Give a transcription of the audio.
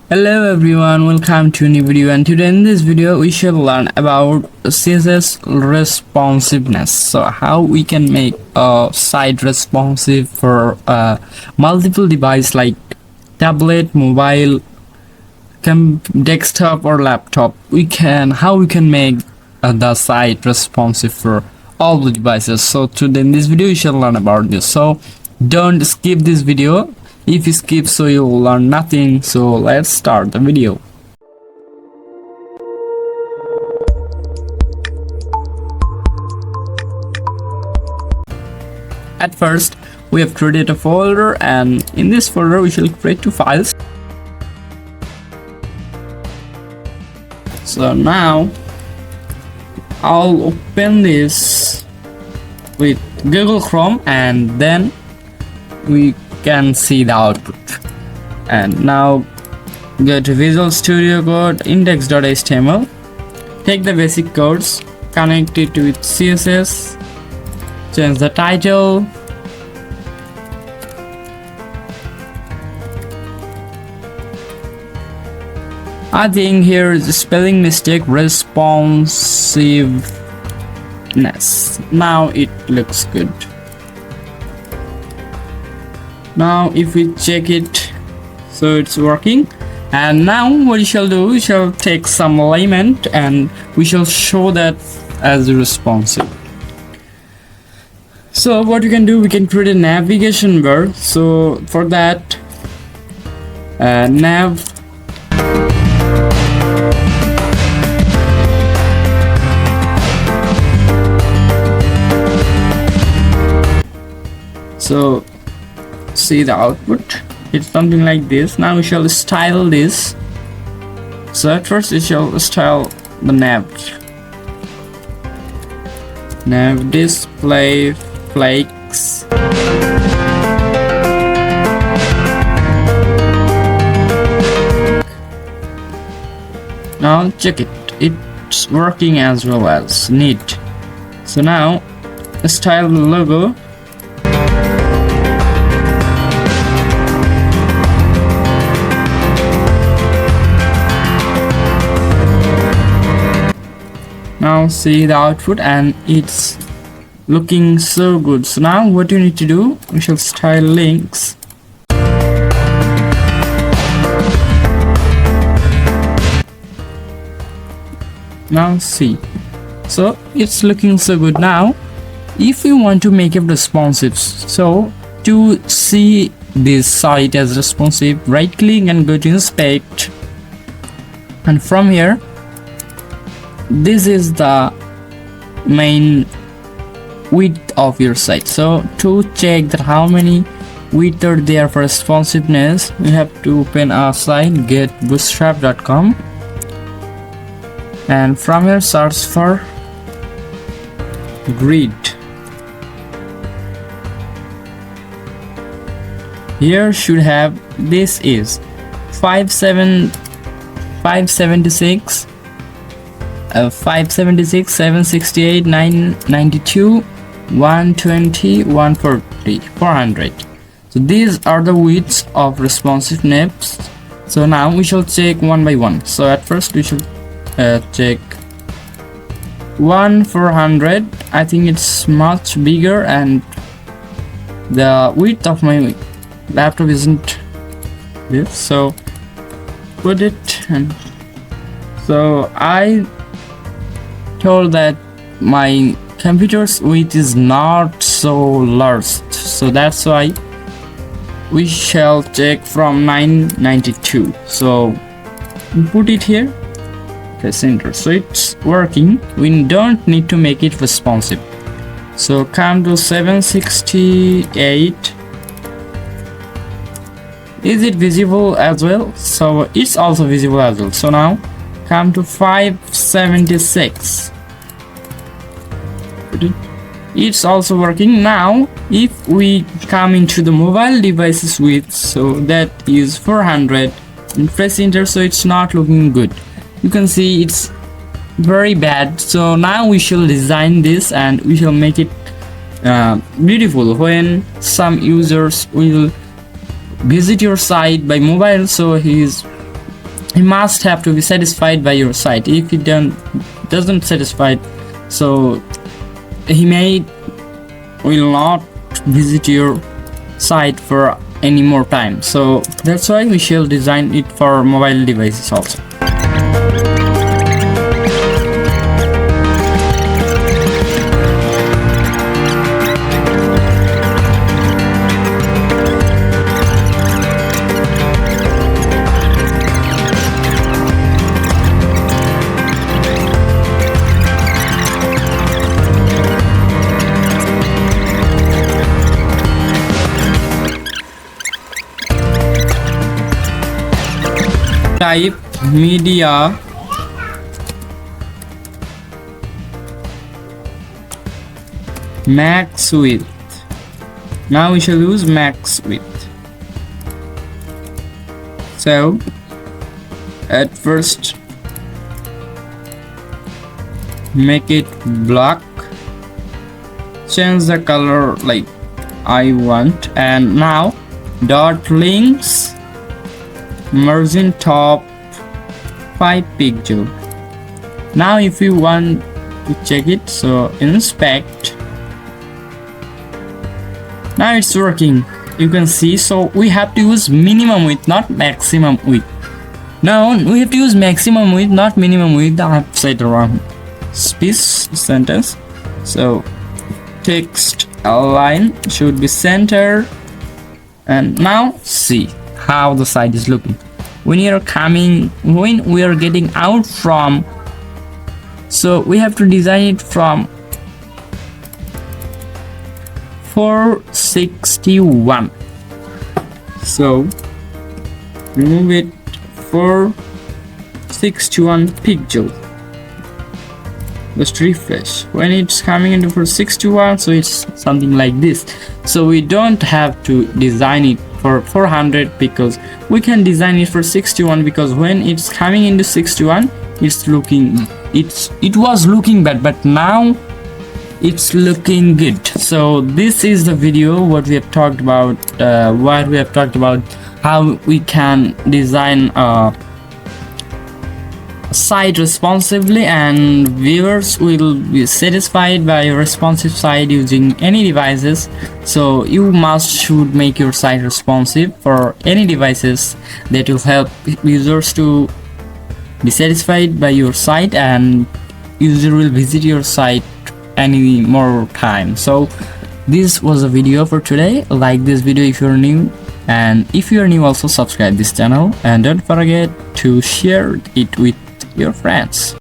Hello everyone, welcome to a new video, and today in this video we shall learn about CSS responsiveness. So how we can make a site responsive for multiple device like tablet, mobile, desktop or laptop. How we can make the site responsive for all the devices. So today in this video we shall learn about this. So don't skip this video. If you skip, so you will learn nothing. So let's start the video. At first, we have created a folder, and in this folder we shall create two files. So now I'll open this with Google Chrome, and then we can see the output. And now go to Visual Studio Code, index.html, take the basic codes, connect it with CSS, change the title, I think here is a spelling mistake, responsiveness. Now it looks good. Now if we check it, so it's working. And now what we shall do, we shall take some element and we shall show that as responsive. So what we can do, we can create a navigation bar. So for that, nav so see the output, it's something like this. Now we shall style this. So at first we shall style the nav display flakes. Now check it, it's working as well as neat. So now style the logo. Now see the output, and it's looking so good. So now what you need to do, we shall style links. Now see, so it's looking so good. Now if you want to make it responsive, so to see this site as responsive, right click and go to inspect, and from here this is the main width of your site. So to check that how many width are there for responsiveness, we have to open our site getbootstrap.com, and from here search for grid. Here should have, this is 576, 768, 992, 120, 140, 400. So these are the widths of responsiveness. So now we shall check one by one. So at first we should check 400. I think it's much bigger, and the width of my laptop isn't this, so put it. And so I told that my computer's width is not so large, so that's why we shall check from 992. So put it here, press enter. So it's working, we don't need to make it responsive. So come to 768. Is it visible as well? So it's also visible as well. So now come to 576. It's also working. Now if we come into the mobile devices width, so that is 400, and press enter, so it's not looking good. You can see it's very bad. So now we shall design this and we shall make it beautiful when some users will visit your site by mobile, so he is he must have to be satisfied by your site. If he doesn't satisfied, so he will not visit your site for any more time. So that's why we shall design it for mobile devices also. Type media max width. Now we shall use max width. So at first make it black, change the color like I want, and now dot links margin top 5 pixel. Now if you want to check it, so inspect. Now it's working, you can see. So we have to use minimum width, not maximum width. Now we have to use maximum width, not minimum width. I have said wrong speech sentence. So text align should be center, and now see how the site is looking. When we are getting out from, so we have to design it from 461. So remove it 461 pixel. Just refresh. When it's coming into 461, so it's something like this. So we don't have to design it for 400 because we can design it for 61, because when it's coming into 61, it was looking bad, but now it's looking good. So this is the video what we have talked about, how we can design a site responsively, and viewers will be satisfied by a responsive site using any devices. So you should make your site responsive for any devices. That will help users to be satisfied by your site, and user will visit your site any more time. So this was a video for today. Like this video if you're new, and if you're new also subscribe this channel, and don't forget to share it with your friends.